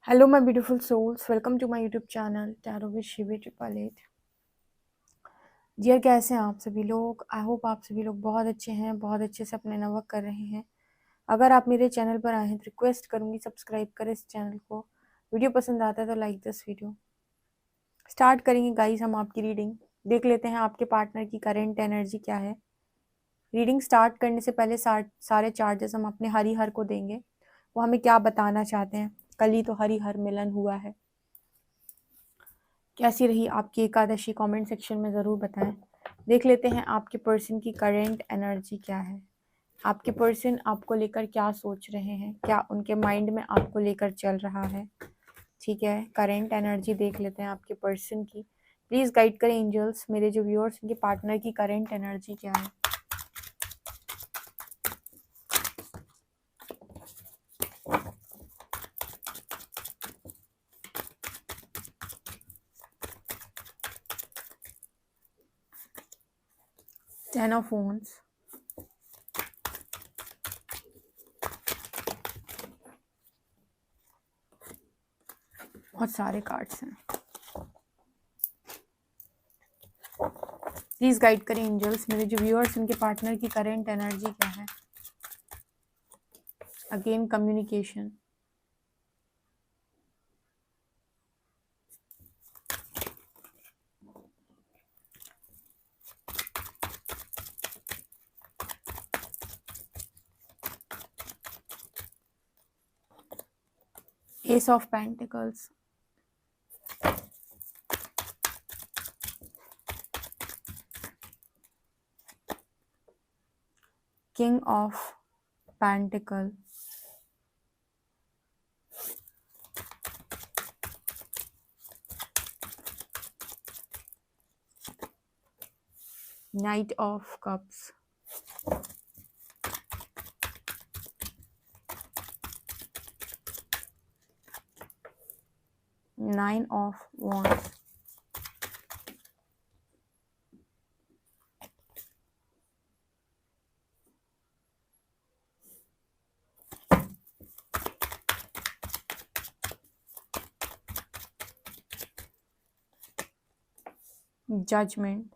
Hello, my beautiful souls. Welcome to my YouTube channel, Tarot with Shivi Triple Eight. Dear, कैसे हैं आप सभी लोग? आई होप आप सभी लोग बहुत अच्छे हैं, बहुत अच्छे से अपने वर्क कर रहे हैं। अगर आप मेरे चैनल पर आए हैं तो रिक्वेस्ट करूंगी सब्सक्राइब करें इस चैनल को। वीडियो पसंद आता है तो लाइक दिस वीडियो। स्टार्ट करेंगे गाइस हम आपकी रीडिंग। देख लेते हैं आपके पार्टनर की करेंट एनर्जी क्या है। रीडिंग स्टार्ट करने से पहले सारे चार्जेस हम अपने हरिहर को देंगे, वो हमें क्या बताना चाहते हैं। कल ही तो हरिहर मिलन हुआ है। कैसी रही आपकी एकादशी? कमेंट सेक्शन में ज़रूर बताएं। देख लेते हैं आपके पर्सन की करेंट एनर्जी क्या है। आपके पर्सन आपको लेकर क्या सोच रहे हैं, क्या उनके माइंड में आपको लेकर चल रहा है। ठीक है, करेंट एनर्जी देख लेते हैं आपके पर्सन की। प्लीज़ गाइड करें एंजल्स, मेरे जो व्यूअर्स उनके पार्टनर की करेंट एनर्जी क्या है। टेन ऑफ वॉन्ड्स, बहुत सारे कार्ड्स हैं। प्लीज़ गाइड करें एंजल्स, मेरे जो व्यूअर्स उनके पार्टनर की करेंट एनर्जी क्या है। Again communication, ace of pentacles, king of pentacle, knight of cups, nine of wands, judgement,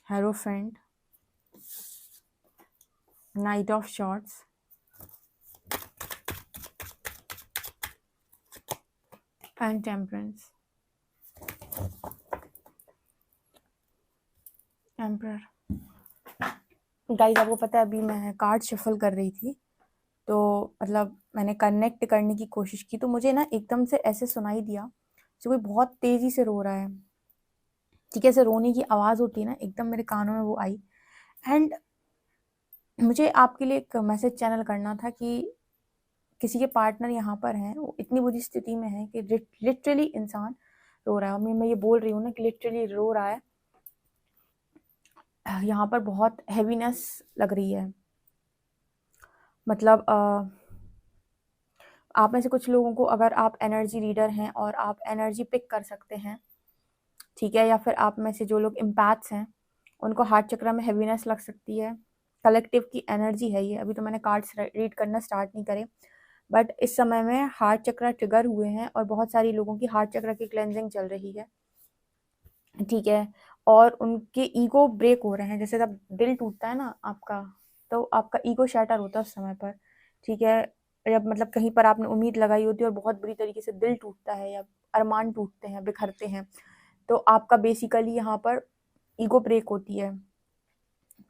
hierophant, knight of swords, and temperance, emperor. Guys, आपको पता है अभी मैं कार्ड शफल कर रही थी तो मतलब मैंने कनेक्ट करने की कोशिश की तो मुझे ना एकदम से ऐसे सुनाई दिया जो कोई बहुत तेजी से रो रहा है। ठीक है, ऐसे रोने की आवाज़ होती है ना, एकदम मेरे कानों में वो आई। एंड मुझे आपके लिए एक मैसेज चैनल करना था कि किसी के पार्टनर यहाँ पर हैं, वो इतनी बुरी स्थिति में है कि लिटरली इंसान रो रहा है। मैं ये बोल रही हूँ ना कि लिटरली रो रहा है। यहाँ पर बहुत हैवीनेस लग रही है। मतलब आप में से कुछ लोगों को, अगर आप एनर्जी रीडर हैं और आप एनर्जी पिक कर सकते हैं, ठीक है, या फिर आप में से जो लोग इम्पैथ्स हैं उनको हार्ट चक्र में हैवीनेस लग सकती है। कलेक्टिव की एनर्जी है ये। अभी तो मैंने कार्ड्स रीड करना स्टार्ट नहीं करे, बट इस समय में हार्ट चक्र ट्रिगर हुए हैं और बहुत सारी लोगों की हार्ट चक्र की क्लेंजिंग चल रही है। ठीक है, और उनके ईगो ब्रेक हो रहे हैं। जैसे जब दिल टूटता है ना आपका, तो आपका ईगो शैटर होता है उस समय पर। ठीक है, जब मतलब कहीं पर आपने उम्मीद लगाई होती है और बहुत बुरी तरीके से दिल टूटता है या अरमान टूटते हैं, बिखरते हैं, तो आपका बेसिकली यहाँ पर ईगो ब्रेक होती है।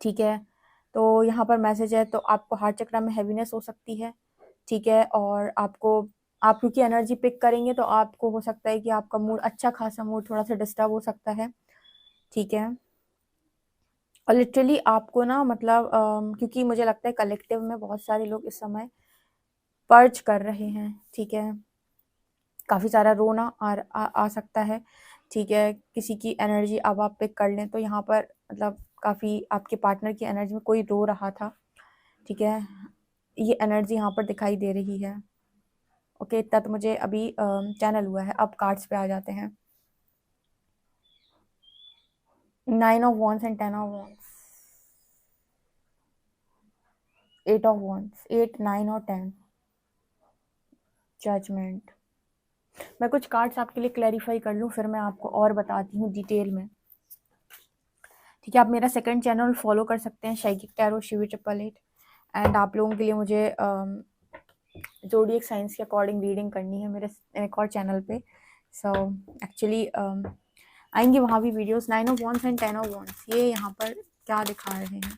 ठीक है, तो यहाँ पर मैसेज है, तो आपको हार्ट चक्र में हैवीनेस हो सकती है। ठीक है, और आप क्योंकि एनर्जी पिक करेंगे तो आपको हो सकता है कि आपका मूड, अच्छा खासा मूड थोड़ा सा डिस्टर्ब हो सकता है। ठीक है, और लिटरली आपको ना मतलब क्योंकि मुझे लगता है कलेक्टिव में बहुत सारे लोग इस समय पर्च कर रहे हैं। ठीक है, काफ़ी सारा रोना आ सकता है। ठीक है, किसी की एनर्जी अब आप पिक कर लें तो यहाँ पर मतलब काफ़ी आपके पार्टनर की एनर्जी में कोई रो रहा था। ठीक है, ये एनर्जी यहाँ पर दिखाई दे रही है। ओके, इतना तो मुझे अभी चैनल हुआ है। अब कार्ड्स पे आ जाते हैं। 9 of wands and 10 of wands, 8 of wands, 8, 9 और 10, जजमेंट। मैं कुछ कार्ड्स आपके लिए क्लैरिफाई कर लूँ, फिर मैं आपको और बताती हूँ डिटेल में। ठीक है, आप मेरा सेकंड चैनल फॉलो कर सकते हैं, शाइकिक टैरो शिवी 888। एंड आप लोगों के लिए मुझे ज़ोडिएक साइंस के अकॉर्डिंग रीडिंग करनी है मेरे एक और चैनल पे। सो एक्चुअली आएंगी वहाँ भी videos. 9 of wands and 10 of wands, ये यहाँ पर क्या दिखा रहे हैं।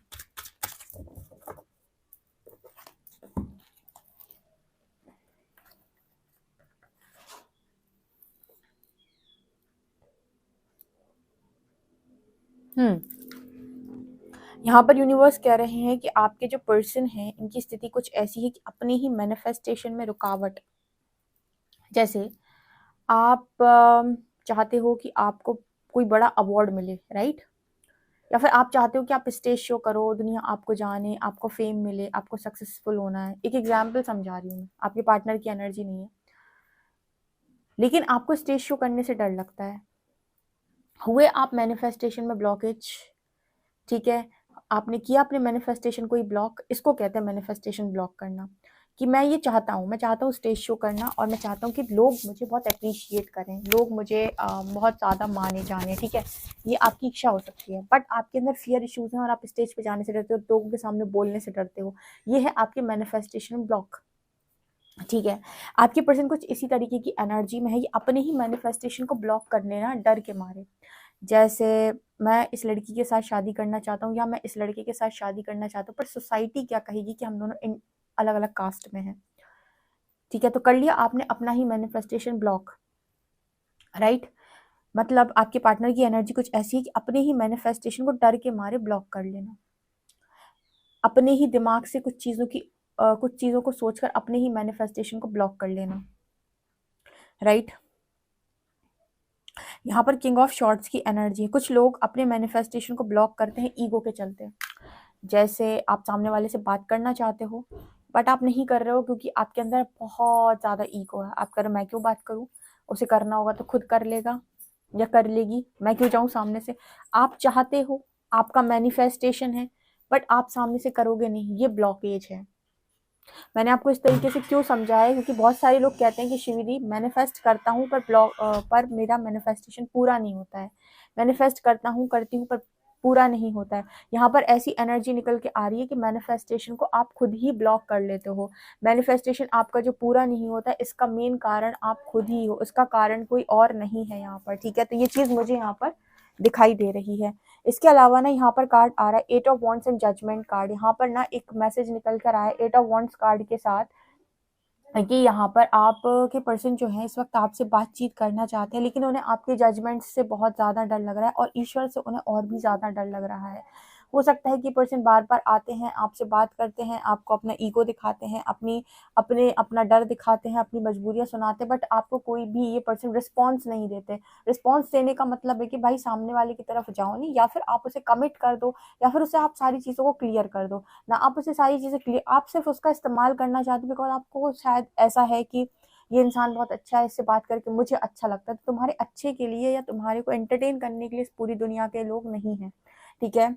यहाँ पर यूनिवर्स कह रहे हैं कि आपके जो पर्सन हैं इनकी स्थिति कुछ ऐसी है कि अपने ही मैनिफेस्टेशन में रुकावट। जैसे आप चाहते हो कि आपको कोई बड़ा अवार्ड मिले, राइट? या फिर आप चाहते हो कि आप स्टेज शो करो, दुनिया आपको जाने, आपको फेम मिले, आपको सक्सेसफुल होना है। एक एग्जाम्पल समझा रही हूँ, आपके पार्टनर की एनर्जी नहीं है, लेकिन आपको स्टेज शो करने से डर लगता है। हुए आप मैनिफेस्टेशन में ब्लॉकेज, ठीक है, आपने किया अपने मैनिफेस्टेशन को ही ब्लॉक। इसको कहते हैं मैनिफेस्टेशन ब्लॉक करना, कि मैं ये चाहता हूँ, मैं चाहता हूँ स्टेज शो करना, और मैं चाहता हूँ कि लोग मुझे बहुत अप्रिशिएट करें, लोग मुझे बहुत ज़्यादा माने जाने, ठीक है, ये आपकी इच्छा हो सकती है। बट आपके अंदर फियर इश्यूज हैं और आप स्टेज पे जाने से डरते हो, लोगों के सामने बोलने से डरते हो। ये है आपके मैनिफेस्टेशन ब्लॉक, ठीक है। आपकी पर्सन कुछ इसी तरीके की एनर्जी में है, ये अपने ही मैनिफेस्टेशन को ब्लॉक कर लेना डर के मारे। जैसे मैं इस लड़की के साथ शादी करना चाहता हूँ या मैं इस लड़के के साथ शादी करना चाहता हूँ, पर सोसाइटी क्या कहेगी कि हम दोनों इन अलग अलग कास्ट में हैं, ठीक है। तो कर लिया आपने अपना ही मैनिफेस्टेशन ब्लॉक, राइट? मतलब आपके पार्टनर की एनर्जी कुछ ऐसी है कि अपने ही मैनिफेस्टेशन को डर के मारे ब्लॉक कर लेना, अपने ही दिमाग से कुछ चीज़ों को सोचकर अपने ही मैनिफेस्टेशन को ब्लॉक कर लेना, राइट? यहाँ पर किंग ऑफ शॉर्ट्स की एनर्जी है। कुछ लोग अपने मैनिफेस्टेशन को ब्लॉक करते हैं ईगो के चलते। जैसे आप सामने वाले से बात करना चाहते हो बट आप नहीं कर रहे हो क्योंकि आपके अंदर बहुत ज़्यादा ईगो है। आप कर मैं क्यों बात करूँ, उसे करना होगा तो खुद कर लेगा या कर लेगी, मैं क्यों जाऊँ सामने से। आप चाहते हो, आपका मैनिफेस्टेशन है, बट आप सामने से करोगे नहीं, ये ब्लॉकेज है। मैंने आपको इस तरीके से क्यों समझाया है क्योंकि बहुत सारे लोग कहते हैं कि शिविदी मैनिफेस्ट करता हूँ पर मेरा मैनिफेस्टेशन पूरा नहीं होता है, मैनिफेस्ट करता हूँ करती हूँ पर पूरा नहीं होता है। यहाँ पर ऐसी एनर्जी निकल के आ रही है कि मैनिफेस्टेशन को आप खुद ही ब्लॉक कर लेते हो। मैनिफेस्टेशन आपका जो पूरा नहीं होता है, इसका मेन कारण आप खुद ही हो, इसका कारण कोई और नहीं है यहाँ पर, ठीक है। तो ये चीज़ मुझे यहाँ पर दिखाई दे रही है। इसके अलावा ना यहाँ पर कार्ड आ रहा है 8 of wands and judgement card. यहाँ पर ना एक मैसेज निकल कर आया है 8 ऑफ वॉन्ड्स कार्ड के साथ कि यहाँ पर आप के पर्सन जो है इस वक्त आपसे बातचीत करना चाहते हैं, लेकिन उन्हें आपके जजमेंट से बहुत ज़्यादा डर लग रहा है और ईश्वर से उन्हें और भी ज़्यादा डर लग रहा है। हो सकता है कि पर्सन बार बार आते हैं, आपसे बात करते हैं, आपको अपना ईगो दिखाते हैं, अपना डर दिखाते हैं, अपनी मजबूरियां सुनाते हैं, बट आपको कोई भी ये पर्सन रिस्पॉन्स नहीं देते। रिस्पॉन्स देने का मतलब है कि भाई सामने वाले की तरफ जाओ नहीं, या फिर आप उसे कमिट कर दो, या फिर उसे आप सारी चीज़ों को क्लियर कर दो ना। आप उसे सारी चीज़ें क्लियर, आप सिर्फ उसका इस्तेमाल करना चाहते हो बिकॉज आपको शायद ऐसा है कि ये इंसान बहुत अच्छा है, इससे बात करके मुझे अच्छा लगता है। तो तुम्हारे अच्छे के लिए या तुम्हारे को एंटरटेन करने के लिए इस पूरी दुनिया के लोग नहीं हैं, ठीक है।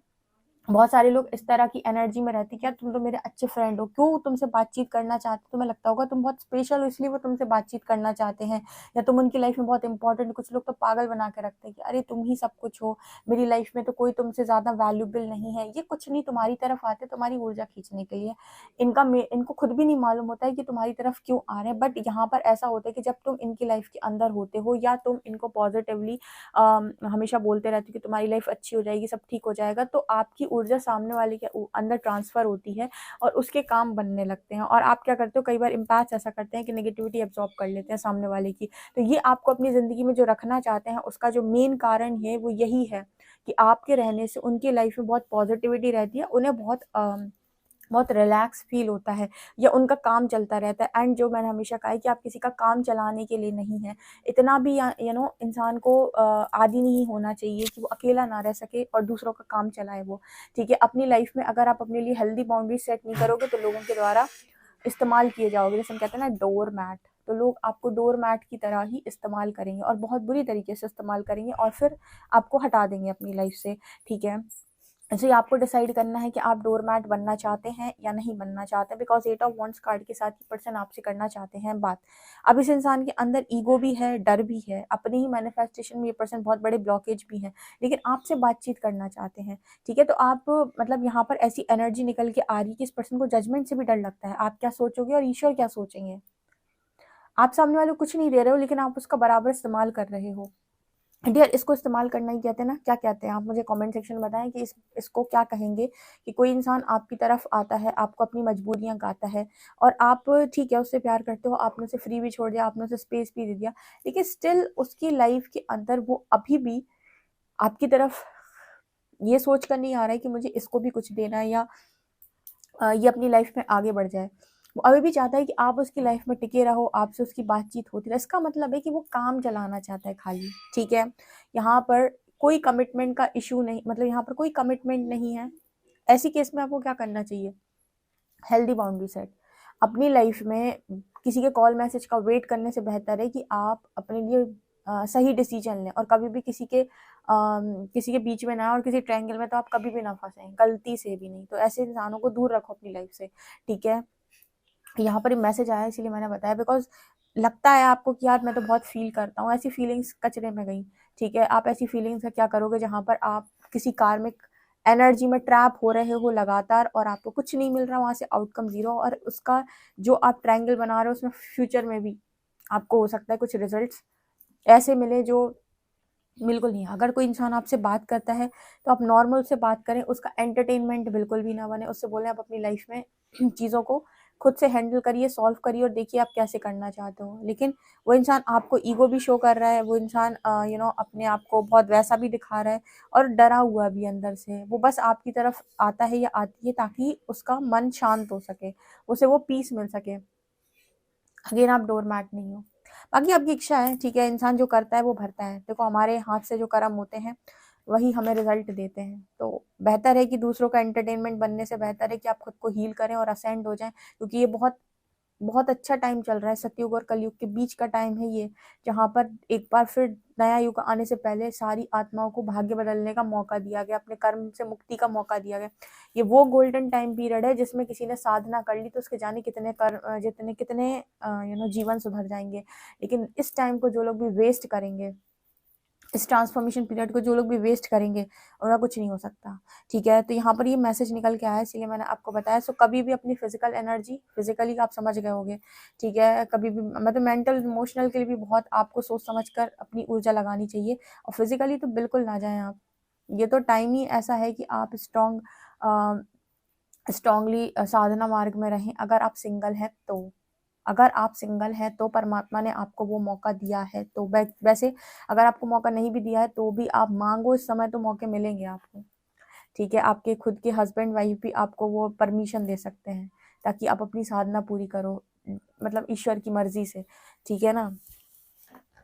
बहुत सारे लोग इस तरह की एनर्जी में रहती है, क्या तुम तो मेरे अच्छे फ्रेंड हो, क्यों तुमसे बातचीत करना चाहते हो, तुम्हें लगता होगा तुम बहुत स्पेशल हो इसलिए वो तुमसे बातचीत करना चाहते हैं, या तुम उनकी लाइफ में बहुत इंपॉर्टेंट। कुछ लोग तो पागल बना के रखते हैं कि अरे तुम ही सब कुछ हो, मेरी लाइफ में तो कोई तुमसे ज़्यादा वैल्यूबल नहीं है। ये कुछ नहीं, तुम्हारी तरफ आते तुम्हारी ऊर्जा खींचने के लिए। इनको खुद भी नहीं मालूम होता है कि तुम्हारी तरफ क्यों आ रहे हैं, बट यहाँ पर ऐसा होता है कि जब तुम इनकी लाइफ के अंदर होते हो या तुम इनको पॉजिटिवली हमेशा बोलते रहते हो कि तुम्हारी लाइफ अच्छी हो जाएगी, सब ठीक हो जाएगा, तो आपकी ऊर्जा सामने वाले के अंदर ट्रांसफर होती है और उसके काम बनने लगते हैं। और आप क्या करते हो, कई बार इम्पैक्ट ऐसा करते हैं कि नेगेटिविटी एब्जॉर्ब कर लेते हैं सामने वाले की। तो ये आपको अपनी ज़िंदगी में जो रखना चाहते हैं उसका जो मेन कारण है वो यही है कि आपके रहने से उनकी लाइफ में बहुत पॉजिटिविटी रहती है, उन्हें बहुत रिलैक्स फील होता है, या उनका काम चलता रहता है। एंड जो मैंने हमेशा कहा है कि आप किसी का काम चलाने के लिए नहीं है, इतना भी इंसान को आदी नहीं होना चाहिए कि वो अकेला ना रह सके और दूसरों का काम चलाए वो, ठीक है। अपनी लाइफ में अगर आप अपने लिए हेल्दी बाउंड्री सेट नहीं करोगे तो लोगों के द्वारा इस्तेमाल किए जाओगे। जैसे हम कहते हैं ना डोर मैट, तो लोग आपको डोर मैट की तरह ही इस्तेमाल करेंगे और बहुत बुरी तरीके से इस्तेमाल करेंगे और फिर आपको हटा देंगे अपनी लाइफ से, ठीक है। ऐसे ही आपको डिसाइड करना है कि आप डोरमैट बनना चाहते हैं या नहीं बनना चाहते, बिकॉज 8 ऑफ वॉन्ड्स कार्ड के साथ ये पर्सन आपसे करना चाहते हैं बात। अब इस इंसान के अंदर ईगो भी है, डर भी है, अपने ही मैनिफेस्टेशन में ये पर्सन बहुत बड़े ब्लॉकेज भी है, लेकिन आपसे बातचीत करना चाहते हैं। ठीक है, तो आप मतलब यहाँ पर ऐसी एनर्जी निकल के आ रही है कि इस पर्सन को जजमेंट से भी डर लगता है, आप क्या सोचोगे और ईश्वर क्या सोचेंगे। आप सामने वाले को कुछ नहीं दे रहे हो, लेकिन आप उसका बराबर इस्तेमाल कर रहे हो। डियर, इसको इस्तेमाल करना ही कहते हैं ना, क्या कहते हैं आप मुझे कमेंट सेक्शन में बताएं कि इसको क्या कहेंगे। कि कोई इंसान आपकी तरफ आता है, आपको अपनी मजबूरियां गाता है, और आप ठीक है उससे प्यार करते हो, आपने उसे फ्री भी छोड़ दिया, आपने उसे स्पेस भी दे दिया, लेकिन स्टिल उसकी लाइफ के अंदर वो अभी भी आपकी तरफ ये सोच कर नहीं आ रहा है कि मुझे इसको भी कुछ देना है, या ये अपनी लाइफ में आगे बढ़ जाए। वो अभी भी चाहता है कि आप उसकी लाइफ में टिके रहो, आपसे उसकी बातचीत होती रहे। इसका मतलब है कि वो काम चलाना चाहता है खाली। ठीक है, यहाँ पर कोई कमिटमेंट का इशू नहीं, मतलब यहाँ पर कोई कमिटमेंट नहीं है। ऐसी केस में आपको क्या करना चाहिए, हेल्दी बाउंड्री सेट। अपनी लाइफ में किसी के कॉल मैसेज का वेट करने से बेहतर है कि आप अपने लिए सही डिसीजन लें, और कभी भी किसी के बीच में ना आए, और किसी ट्रायंगल में तो आप कभी भी ना फंसें, गलती से भी नहीं। तो ऐसे इंसानों को दूर रखो अपनी लाइफ से। ठीक है, यहाँ पर मैसेज आया इसीलिए मैंने बताया, बिकॉज लगता है आपको कि यार मैं तो बहुत फील करता हूँ, ऐसी फीलिंग्स कचरे में गई। ठीक है, आप ऐसी फीलिंग्स का क्या करोगे जहाँ पर आप किसी कार्मिक एनर्जी में ट्रैप हो रहे हो लगातार, और आपको कुछ नहीं मिल रहा, वहां से आउटकम जीरो, और उसका जो आप ट्रायंगल बना रहे हो उसमें फ्यूचर में भी आपको हो सकता है कुछ रिजल्ट्स ऐसे मिले जो बिल्कुल नहीं। अगर कोई इंसान आपसे बात करता है तो आप नॉर्मल से बात करें, उसका एंटरटेनमेंट बिल्कुल भी ना बने। उससे बोलें आप अपनी लाइफ में चीज़ों को खुद से हैंडल करिए, सॉल्व करिए, और देखिए आप कैसे करना चाहते हो। लेकिन वो इंसान आपको ईगो भी शो कर रहा है, वो इंसान अपने आप को बहुत वैसा भी दिखा रहा है, और डरा हुआ भी अंदर से। वो बस आपकी तरफ आता है या आती है ताकि उसका मन शांत हो सके, उसे वो पीस मिल सके। अगेन, आप डोर मैट नहीं हो, बाकी आपकी इच्छा है। ठीक है, इंसान जो करता है वो भरता है। देखो, हमारे हाथ से जो कर्म होते हैं वही हमें रिजल्ट देते हैं। तो बेहतर है कि दूसरों का एंटरटेनमेंट बनने से बेहतर है कि आप खुद को हील करें और असेंड हो जाएं, क्योंकि ये बहुत बहुत अच्छा टाइम चल रहा है। सतयुग और कलयुग के बीच का टाइम है ये, जहाँ पर एक बार फिर नया युग आने से पहले सारी आत्माओं को भाग्य बदलने का मौका दिया गया, अपने कर्म से मुक्ति का मौका दिया गया। ये वो गोल्डन टाइम पीरियड है जिसमें किसी ने साधना कर ली तो उसके जाने कितने जितने कितने जीवन सुधर जाएंगे। लेकिन इस टाइम को जो लोग भी वेस्ट करेंगे, इस ट्रांसफॉर्मेशन पीरियड को जो लोग भी वेस्ट करेंगे, उनका कुछ नहीं हो सकता। ठीक है, तो यहाँ पर ये मैसेज निकल के आया, इसलिए मैंने आपको बताया। सो कभी भी अपनी फिजिकल एनर्जी, फिजिकली आप समझ गए होंगे, ठीक है, कभी भी मतलब मेंटल इमोशनल के लिए भी बहुत आपको सोच समझ कर अपनी ऊर्जा लगानी चाहिए, और फिजिकली तो बिल्कुल ना जाएं आप। ये तो टाइम ही ऐसा है कि आप स्ट्रांगली साधना मार्ग में रहें। अगर आप सिंगल हैं तो, अगर आप सिंगल हैं तो परमात्मा ने आपको वो मौका दिया है। तो वैसे अगर आपको मौका नहीं भी दिया है तो भी आप मांगो, इस समय तो मौके मिलेंगे आपको। ठीक है, आपके खुद के हस्बैंड वाइफ भी आपको वो परमिशन दे सकते हैं ताकि आप अपनी साधना पूरी करो, मतलब ईश्वर की मर्जी से। ठीक है ना,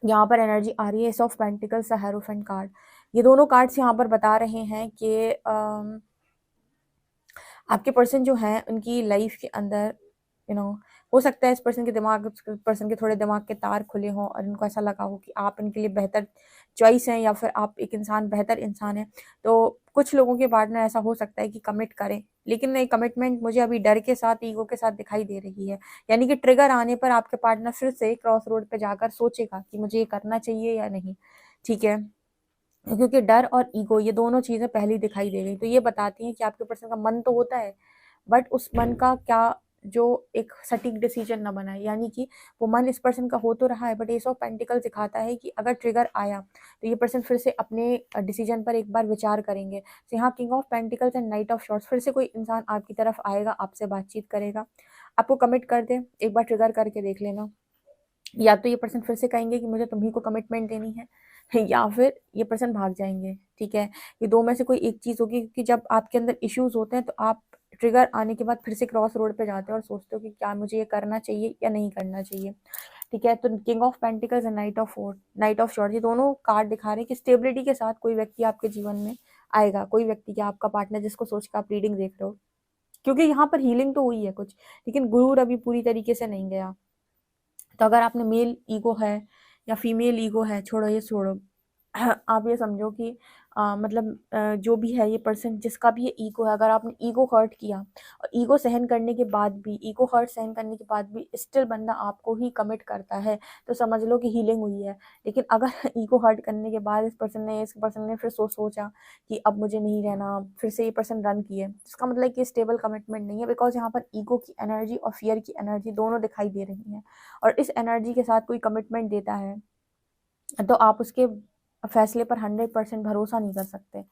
यहाँ पर एनर्जी आ रही है S of pentacles, hierophant card. ये दोनों कार्ड्स यहाँ पर बता रहे हैं कि आपके पर्सन जो हैं उनकी लाइफ के अंदर हो सकता है इस पर्सन के थोड़े दिमाग के तार खुले हों, और इनको ऐसा लगा हो कि आप इनके लिए बेहतर चॉइस हैं, या फिर आप एक इंसान बेहतर इंसान है। तो कुछ लोगों के पार्टनर ऐसा हो सकता है कि कमिट करें, लेकिन नहीं, कमिटमेंट मुझे अभी डर के साथ, ईगो के साथ दिखाई दे रही है। यानी कि ट्रिगर आने पर आपके पार्टनर फिर से क्रॉस रोड पे जाकर सोचेगा कि मुझे ये करना चाहिए या नहीं। ठीक है, क्योंकि डर और ईगो ये दोनों चीजें पहले ही दिखाई दे गई, तो ये बताती हैं कि आपके पर्सन का मन तो होता है, बट उस मन का क्या, जो एक सटीक डिसीजन ना बनाए। यानी कि वो मन इस पर्सन का हो तो रहा है, बट एस ऑफ पेंटिकल दिखाता है कि अगर ट्रिगर आया तो ये पर्सन फिर से अपने डिसीजन पर एक बार विचार करेंगे। तो यहाँ king of pentacles and night of shorts, फिर से कोई इंसान आपकी तरफ आएगा, आपसे बातचीत करेगा, आपको कमिट कर दे, एक बार ट्रिगर करके देख लेना। या तो ये पर्सन फिर से कहेंगे कि मुझे तुम्ही को कमिटमेंट देनी है, या फिर ये पर्सन भाग जाएंगे। ठीक है, ये दो में से कोई एक चीज होगी, क्योंकि जब आपके अंदर इश्यूज होते हैं तो आप ट्रिगर आने के बाद फिर से क्रॉस रोड पे जाते हो और सोचते हो कि क्या मुझे ये करना चाहिए या नहीं करना चाहिए। ठीक है, तो king of pentacles and night of shorts, ये दोनों कार्ड दिखा रहे हैं कि स्टेबिलिटी के साथ कोई व्यक्ति आपके जीवन में आएगा, कोई व्यक्ति क्या आपका पार्टनर जिसको सोच कर आप रीडिंग देख रहे हो। क्योंकि यहाँ पर हीलिंग तो हुई है कुछ, लेकिन गुरूर अभी पूरी तरीके से नहीं गया। तो अगर आपने मेल ईगो है या फीमेल ईगो है, छोड़ो ये छोड़ो, आप ये समझो कि जो भी है ये पर्सन, जिसका भी ये ईगो है, अगर आपने ईगो हर्ट किया और ईगो सहन करने के बाद भी, ईगो हर्ट सहन करने के बाद भी स्टिल बंदा आपको ही कमिट करता है, तो समझ लो कि हीलिंग हुई है। लेकिन अगर ईगो हर्ट करने के बाद इस पर्सन ने फिर सोचा कि अब मुझे नहीं रहना, फिर से ये पर्सन रन किए, इसका मतलब कि स्टेबल कमिटमेंट नहीं है, बिकॉज यहाँ पर ईगो की एनर्जी और फियर की एनर्जी दोनों दिखाई दे रही है। और इस एनर्जी के साथ कोई कमिटमेंट देता है तो आप उसके फैसले पर 100% भरोसा नहीं कर सकते,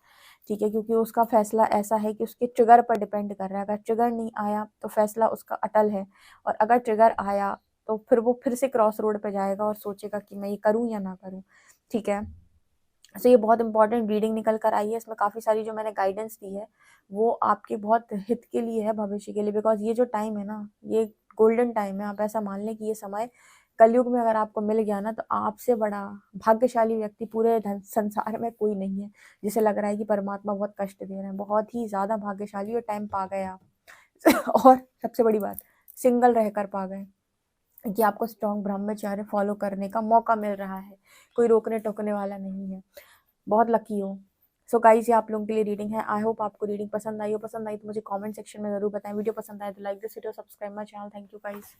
ठीक है, क्योंकि उसका फैसला ऐसा है कि उसके ट्रिगर पर डिपेंड कर रहा है। अगर ट्रिगर नहीं आया तो फैसला उसका अटल है, और अगर ट्रिगर आया तो फिर वो फिर से क्रॉस रोड पे जाएगा और सोचेगा कि मैं ये करूँ या ना करूँ, ठीक है। सो ये बहुत इंपॉर्टेंट रीडिंग निकल कर आई है। इसमें काफ़ी सारी जो मैंने गाइडेंस दी है वो आपके बहुत हित के लिए है, भविष्य के लिए, बिकॉज ये जो टाइम है ना, ये गोल्डन टाइम है। आप ऐसा मान लें कि ये समय कलयुग में अगर आपको मिल गया ना, तो आपसे बड़ा भाग्यशाली व्यक्ति पूरे संसार में कोई नहीं है, जिसे लग रहा है कि परमात्मा बहुत कष्ट दे रहे हैं। बहुत ही ज़्यादा भाग्यशाली और टाइम पा गए आप। और सबसे बड़ी बात, सिंगल रहकर पा गए कि आपको स्ट्रॉन्ग ब्रह्मचर्य फॉलो करने का मौका मिल रहा है, कोई रोकने टोकने वाला नहीं है। बहुत लकी हो। सो गाइस, ये आप लोगों के लिए रीडिंग है। आई होप आपको रीडिंग पसंद आई हो। पसंद आई तो मुझे कमेंट सेक्शन में जरूर बताएं। वीडियो पसंद आए तो like this video, subscribe my channel. Thank you guys.